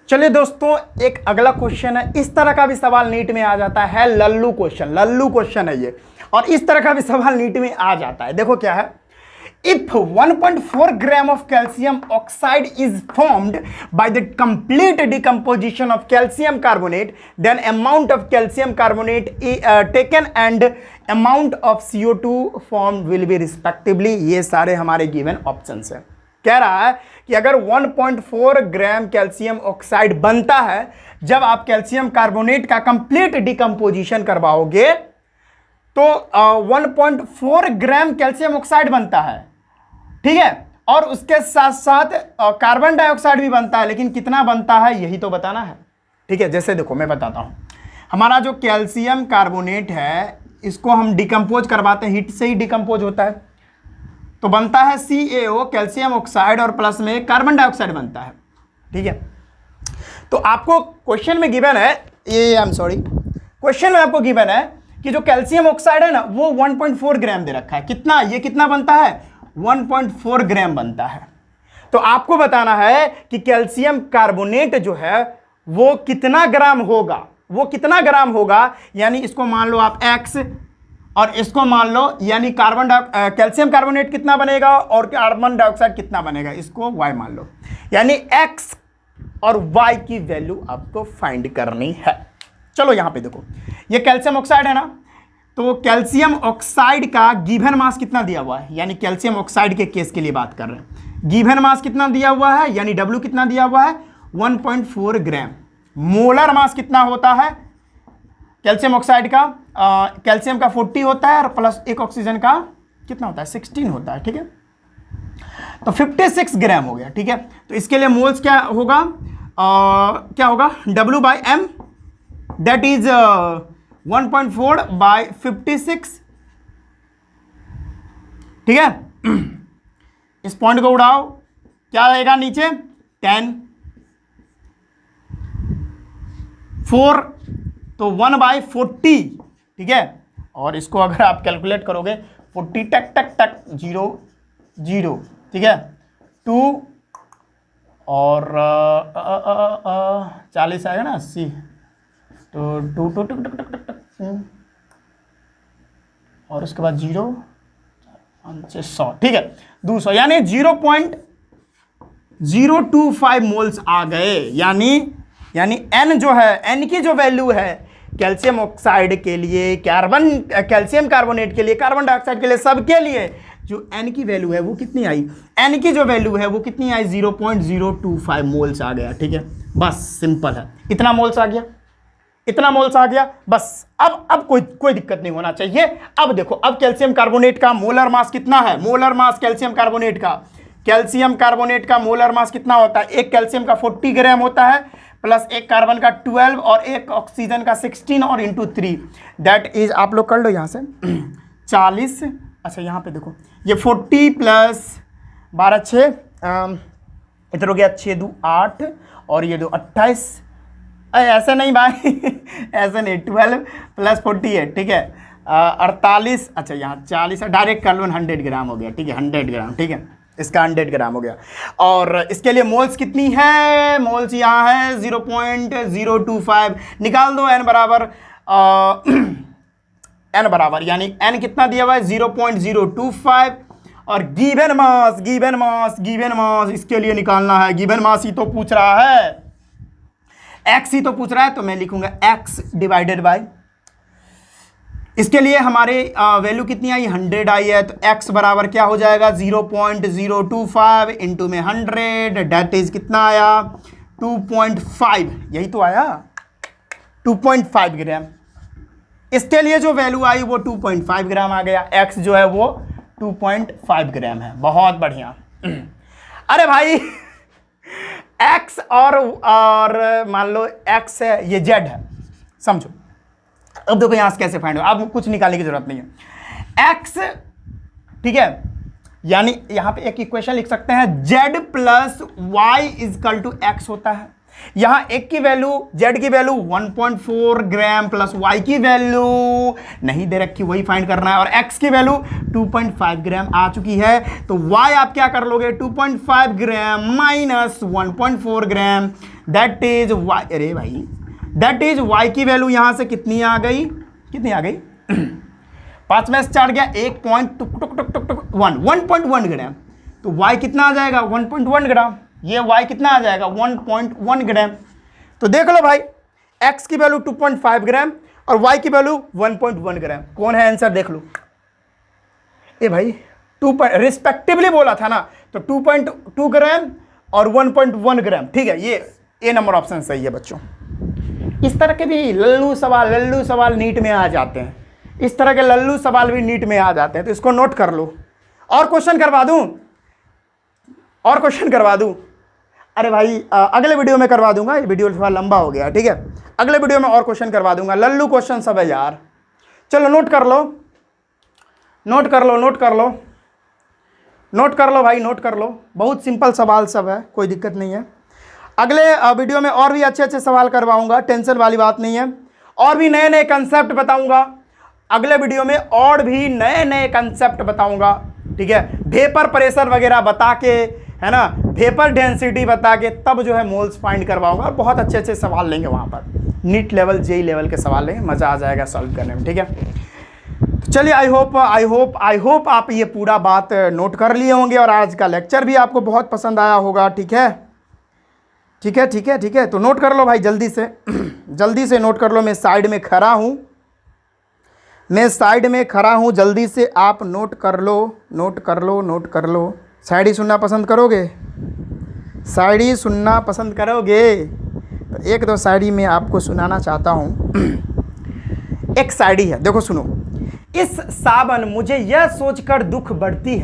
चलिए दोस्तों, एक अगला क्वेश्चन है, इस तरह का भी सवाल नीट में आ जाता है, लल्लू क्वेश्चन, लल्लू क्वेश्चन है ये, और इस तरह का भी सवाल नीट में आ जाता है। देखो क्या है, if 1.4 gram of calcium oxide is formed by the complete decomposition of calcium carbonate, then amount of calcium carbonate taken and amount of CO2 formed will be respectively। ये सारे हमारे given options हैं। कह रहा है कि अगर 1.4 ग्राम कैल्शियम ऑक्साइड बनता है जब आप कैल्शियम कार्बोनेट का कंप्लीट डिकम्पोजिशन करवाओगे तो 1.4 ग्राम कैल्शियम ऑक्साइड बनता है, ठीक है, और उसके साथ साथ कार्बन डाइऑक्साइड भी बनता है, लेकिन कितना बनता है यही तो बताना है, ठीक है। जैसे देखो मैं बताता हूं, हमारा जो कैल्शियम कार्बोनेट है इसको हम डिकम्पोज करवाते हैं, हीट से ही डिकम्पोज होता है, तो बनता है CaO कैल्शियम ऑक्साइड और प्लस में कार्बन डाइऑक्साइड बनता है, ठीक है। तो आपको क्वेश्चन में गिवन है, ये आई एम सॉरी, क्वेश्चन में आपको गिवन है कि जो कैल्शियम ऑक्साइड है ना वो 1.4 ग्राम दे रखा है, कितना, ये कितना बनता है 1.4 ग्राम बनता है। तो आपको बताना है कि कैल्शियम कार्बोनेट जो है वो कितना ग्राम होगा, वो कितना ग्राम होगा, यानी इसको मान लो आप X और इसको मान लो, यानी कैल्शियम कार्बोनेट कितना बनेगा और कार्बन डाइऑक्साइड कितना बनेगा, इसको Y मान लो, यानी X और Y की वैल्यू आपको फाइंड करनी है। चलो यहां पे देखो, ये कैल्शियम ऑक्साइड है ना, तो कैल्शियम ऑक्साइड का गिवन मास कितना दिया हुआ है, यानी कैल्शियम ऑक्साइड के केस के लिए बात कर रहे हैं, गिवन मास कितना दिया हुआ है, यानी W कितना दिया हुआ है 1.4 ग्राम। मोलर मास कितना होता है कैल्शियम ऑक्साइड का, कैल्शियम का 40 होता है और प्लस एक ऑक्सीजन का कितना होता है 16 होता है, ठीक है, तो 56 ग्राम हो गया, ठीक है। तो इसके लिए मोल्स क्या होगा, क्या होगा W/m, दैट इज 1.4/56, ठीक है। इस पॉइंट को उड़ाओ, क्या आएगा नीचे 10, 4 तो 1/40, ठीक है, और इसको अगर आप कैलकुलेट करोगे 40 टक टक टक 0 0, ठीक है, 2 और 40 आएगा ना 80, तो 2 टक टक टक टक टक और उसके बाद 0 100, ठीक है, 200, यानी 0.025 मोल्स आ गए, यानी N जो है, N की जो वैल्यू है कैल्शियम ऑक्साइड के लिए, कैल्शियम कार्बोनेट के लिए, कार्बन डाइऑक्साइड के लिए, सबके लिए जो N की वैल्यू है वो कितनी आई, N की जो वैल्यू है वो कितनी आई 0.025 मोल्स आ गया, ठीक है, बस सिंपल है, इतना मोल्स आ गया, इतना मोल्स आ गया, बस। अब कोई दिक्कत नहीं होना चाहिए। अब देखो, अब कैल्शियम कार्बोनेट का मोलर मास कितना है, मोलर मास कैल्शियम कार्बोनेट का मोलर मास कितना होता है, एक कैल्शियम का 40 ग्राम होता है, प्लस एक कार्बन का 12 और एक ऑक्सीजन का 16 और इंटू 3, दैट इज, आप लोग कर लो यहाँ से 40, अच्छा यहाँ पे देखो ये 40 प्लस 12 6, इधर हो गया 6 2 8 और ये 2 28, ऐसे नहीं भाई ऐसे नहीं, 12 प्लस 48, ठीक है, 48, अच्छा यहाँ 40 डायरेक्ट कर लो, 100 ग्राम हो गया, ठीक है, 100 ग्राम, ठीक है, इसका 100 ग्राम हो गया। और इसके लिए मोल्स कितनी है, मोल्स यहाँ है 0.025, निकाल दो, n बराबर यानी n कितना दिया हुआ है 0.025, और गिवन मास इसके लिए निकालना है, गिवन मास ही तो पूछ रहा है, x ही तो पूछ रहा है, तो मैं लिखूंगा x डिवाइडेड बाय, इसके लिए हमारे वैल्यू कितनी आई 100 आई है, तो x बराबर क्या हो जाएगा 0.025 इंटू में 100, डेट इज कितना आया 2.5, यही तो आया, 2.5 ग्राम। इसके लिए जो वैल्यू आई वो 2.5 ग्राम आ गया। एक्स जो है वो 2.5 ग्राम है। बहुत बढ़िया। अरे भाई एक्स और मान लो एक्स है, ये जेड है, समझो। अब देखो यहां से कैसे फाइंड हो, अब कुछ निकालने की जरूरत नहीं है। एक्स, ठीक है, यानी यहां पे एक इक्वेशन लिख सकते हैं, Z plus Y equal to X होता है। यहां एक की वैल्यू, जेड की वैल्यू 1.4 ग्राम प्लस वाई की वैल्यू नहीं दे रखी, वही फाइंड करना है। और एक्स की वैल्यू 2.5 ग्राम आ चुकी है, तो वाई आप क्या कर लोगे, 2.5 gram minus 1.4 gram, that is y. अरे भाई दैट इज वाई की वैल्यू यहां से कितनी आ गई, कितनी आ गई 5 में से 4 गया, 1.1 ग्राम। तो वाई कितना आ जाएगा 1.1 ग्राम, ये y कितना आ जाएगा 1.1 ग्राम। तो देख लो भाई, x की वैल्यू 2.5 ग्राम और y की वैल्यू 1.1 ग्राम। कौन है आंसर, देख लो। ए भाई 2 रिस्पेक्टिवली बोला था ना, तो 2.2 ग्राम और 1.1 ग्राम, ठीक है। ये ए नंबर ऑप्शन सही है बच्चों। इस तरह के भी लल्लू सवाल नीट में आ जाते हैं। इस तरह के लल्लू सवाल भी नीट में आ जाते हैं, तो इसको नोट कर लो। और क्वेश्चन करवा दूं, अरे भाई अगले वीडियो में करवा दूंगा, ये वीडियो थोड़ा लंबा हो गया, ठीक है। अगले वीडियो में और क्वेश्चन करवा दूंगा, लल्लू क्वेश्चन सब है यार। चलो नोट कर लो भाई, नोट कर लो। बहुत सिंपल सवाल सब है, कोई दिक्कत नहीं है। अगले वीडियो में और भी अच्छे सवाल करवाऊंगा, टेंशन वाली बात नहीं है। और भी नए कंसेप्ट बताऊंगा अगले वीडियो में, और भी नए कंसेप्ट बताऊंगा, ठीक है। वेपर प्रेशर वगैरह बता के, है ना, वेपर डेंसिटी बता के, तब जो है मोल्स फाइंड करवाऊंगा। और बहुत अच्छे सवाल लेंगे वहां पर, नीट लेवल, जेई लेवल के सवाल लेंगे, मजा आ जाएगा सॉल्व करने में, ठीक है। तो चलिए, आई होप आप ये पूरा बात नोट कर लिए होंगे और आज का लेक्चर भी आपको बहुत पसंद आया होगा, ठीक है। तो नोट कर लो भाई, जल्दी से नोट कर लो। मैं साइड में खड़ा हूं, जल्दी से आप नोट कर लो। शायरी सुनना पसंद करोगे? तो एक दो शायरी में आपको सुनाना चाहता हूँ। एक शायरी है, देखो सुनो। इस सावन मुझे यह सोचकर दुख बढ़ती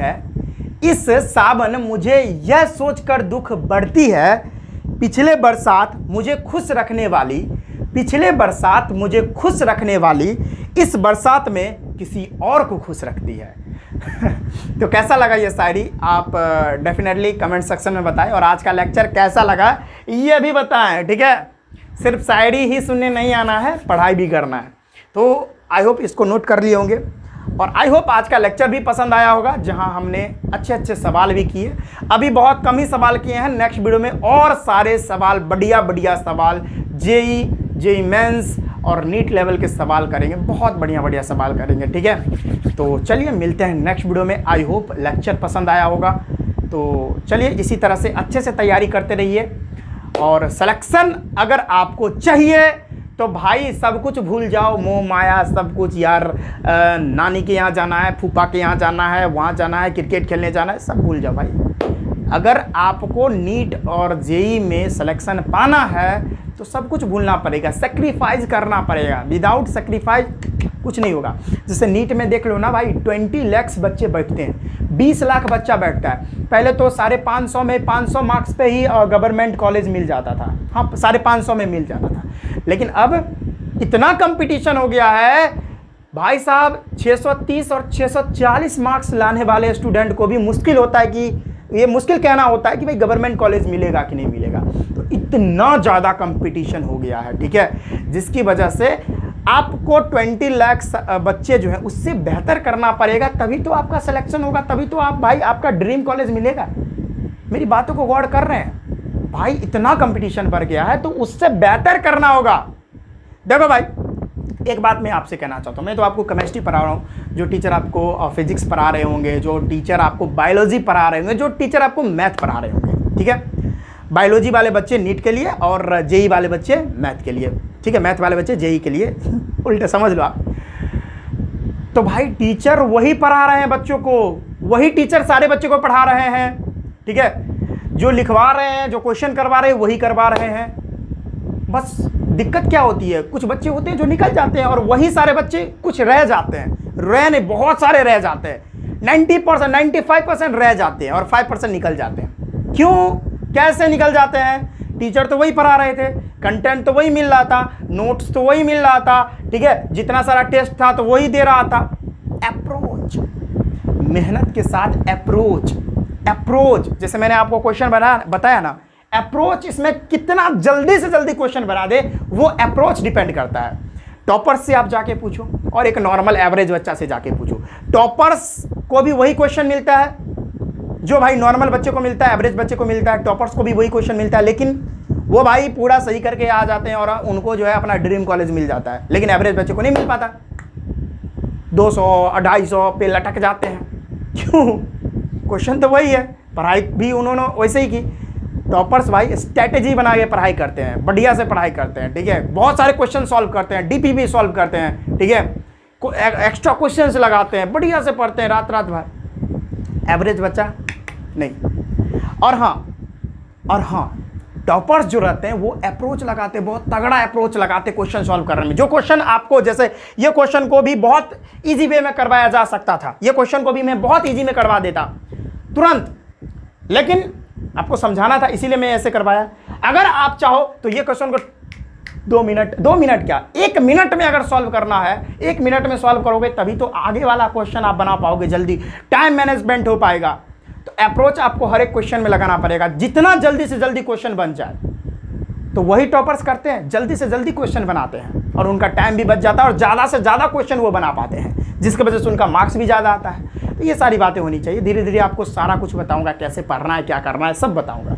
है, पिछले बरसात मुझे खुश रखने वाली इस बरसात में किसी और को खुश रखती है। तो कैसा लगा ये शायरी, आप डेफिनेटली कमेंट सेक्शन में बताएं। और आज का लेक्चर कैसा लगा ये भी बताएं, ठीक है। सिर्फ शायरी ही सुनने नहीं आना है, पढ़ाई भी करना है। तो आई होप इसको नोट कर लिए होंगे और आई होप आज का लेक्चर भी पसंद आया होगा, जहां हमने अच्छे सवाल भी किए। अभी बहुत कम ही सवाल किए हैं, नेक्स्ट वीडियो में और सारे सवाल, बढ़िया सवाल, जेई मेंस और नीट लेवल के सवाल करेंगे, बहुत बढ़िया सवाल करेंगे, ठीक है। तो चलिए मिलते हैं नेक्स्ट वीडियो में। आई होप लेक्चर पसंद आया होगा। तो चलिए इसी तरह से अच्छे से तैयारी करते रहिए। और सिलेक्शन अगर आपको चाहिए तो भाई सब कुछ भूल जाओ, मोह माया सब कुछ यार। नानी के यहाँ जाना है, फूफा के यहाँ जाना है, वहाँ जाना है, क्रिकेट खेलने जाना है, सब भूल जाओ भाई। अगर आपको नीट और जेई में सिलेक्शन पाना है तो सब कुछ भूलना पड़ेगा, सेक्रीफाइस करना पड़ेगा। विदाउट सेक्रीफाइस कुछ नहीं होगा। जैसे नीट में देख लो ना भाई, 20 लाख बच्चे बैठते हैं, 20 लाख बच्चा बैठता है। पहले तो 550 में 500 मार्क्स पे ही गवर्नमेंट कॉलेज मिल जाता था, हाँ 550 में मिल जाता था। लेकिन अब इतना कंपटीशन हो गया है भाई साहब, 630 और 640 मार्क्स लाने वाले स्टूडेंट को भी मुश्किल होता है कि ये मुश्किल कहना होता है कि भाई गवर्नमेंट कॉलेज मिलेगा कि नहीं मिलेगा। तो इतना ज़्यादा कंपटीशन हो गया है, ठीक है, जिसकी वजह से आपको 20 लाख बच्चे जो है उससे बेहतर करना पड़ेगा, तभी तो आपका सिलेक्शन होगा, तभी तो आप भाई आपका ड्रीम कॉलेज मिलेगा। मेरी बातों को गौर कर रहे हैं भाई, इतना कंपटीशन बढ़ गया है तो उससे बेहतर करना होगा। देखो भाई एक बात मैं आपसे कहना चाहता हूँ, मैं तो आपको केमिस्ट्री पढ़ा रहा हूँ, जो टीचर आपको फिजिक्स पढ़ा रहे होंगे, जो टीचर आपको बायोलॉजी पढ़ा रहे होंगे, जो टीचर आपको मैथ पढ़ा रहे होंगे, ठीक है। बायोलॉजी वाले बच्चे नीट के लिए और जेई वाले बच्चे मैथ के लिए, ठीक है, मैथ वाले बच्चे जेई के लिए, उल्टा समझ लो आप। तो भाई टीचर वही पढ़ा रहे हैं बच्चों को, वही टीचर सारे बच्चों को पढ़ा रहे हैं, ठीक है। जो लिखवा रहे हैं, जो क्वेश्चन करवा रहे हैं वही करवा रहे हैं। बस दिक्कत क्या होती है, कुछ बच्चे होते हैं जो निकल जाते हैं और वही सारे बच्चे कुछ रह जाते हैं, बहुत सारे रह जाते हैं, 90% 95% रह जाते हैं और 5% निकल जाते हैं। क्यों, कैसे निकल जाते हैं? टीचर तो वही पढ़ा रहे थे, कंटेंट तो वही मिल रहा था, नोट्स तो वही मिल रहा था, ठीक है, जितना सारा टेस्ट था तो वही दे रहा था। अप्रोच, मेहनत के साथ अप्रोच जैसे मैंने आपको क्वेश्चन बताया ना, अप्रोच इसमें कितना जल्दी से जल्दी क्वेश्चन बना दे वो अप्रोच डिपेंड करता है। टॉपर्स से आप जाके पूछो और एक नॉर्मल एवरेज बच्चा से जाके पूछो, टॉपर्स को भी वही क्वेश्चन मिलता है जो भाई नॉर्मल बच्चे को मिलता है, एवरेज बच्चे को मिलता है, टॉपर्स को भी वही क्वेश्चन मिलता है, लेकिन वो भाई पूरा सही करके आ जाते हैं और उनको जो है अपना ड्रीम कॉलेज मिल जाता है, लेकिन एवरेज बच्चे को नहीं मिल पाता, 200 250 पे लटक जाते हैं। क्यों? क्वेश्चन तो वही है, पढ़ाई भी उन्होंने वैसे ही की। टॉपर्स भाई स्ट्रेटेजी बना के पढ़ाई करते हैं, बढ़िया से पढ़ाई करते हैं, ठीक है, बहुत सारे क्वेश्चन सॉल्व करते हैं, डीपीबी सॉल्व करते हैं, ठीक है, एक्स्ट्रा क्वेश्चंस लगाते हैं, बढ़िया से पढ़ते हैं रात भर। एवरेज बच्चा नहीं। और हाँ टॉपर्स जो रहते हैं वो अप्रोच लगाते हैं, बहुत तगड़ा अप्रोच लगाते क्वेश्चन सॉल्व करने में। जो क्वेश्चन आपको, जैसे ये क्वेश्चन को भी बहुत इजी वे में करवाया जा सकता था, ये क्वेश्चन को भी मैं बहुत इजी में करवा देता तुरंत, लेकिन आपको समझाना था इसीलिए मैं ऐसे करवाया। अगर आप चाहो तो ये क्वेश्चन को 2 मिनट क्या 1 मिनट में अगर सॉल्व करना है, 1 मिनट में सॉल्व करोगे तभी तो आगे वाला क्वेश्चन आप बना पाओगे, जल्दी टाइम मैनेजमेंट हो पाएगा। तो अप्रोच आपको हर एक क्वेश्चन में लगाना पड़ेगा, जितना जल्दी से जल्दी क्वेश्चन बन जाए। तो वही टॉपर्स करते हैं, जल्दी से जल्दी क्वेश्चन बनाते हैं और उनका टाइम भी बच जाता है और ज़्यादा से ज़्यादा क्वेश्चन वो बना पाते हैं, जिसकी वजह से उनका मार्क्स भी ज़्यादा आता है। तो ये सारी बातें होनी चाहिए। धीरे धीरे आपको सारा कुछ बताऊंगा, कैसे पढ़ना है, क्या करना है, सब बताऊंगा।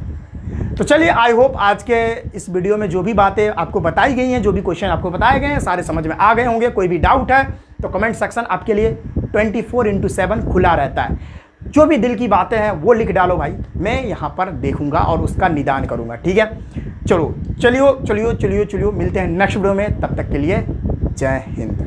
तो चलिए, आई होप आज के इस वीडियो में जो भी बातें आपको बताई गई हैं, जो भी क्वेश्चन आपको बताए गए हैं, सारे समझ में आ गए होंगे। कोई भी डाउट है तो कमेंट सेक्शन आपके लिए 24/7 खुला रहता है। जो भी दिल की बातें हैं वो लिख डालो भाई, मैं यहाँ पर देखूंगा और उसका निदान करूंगा, ठीक है। चलिए मिलते हैं नेक्स्ट वीडियो में, तब तक के लिए जय हिंद।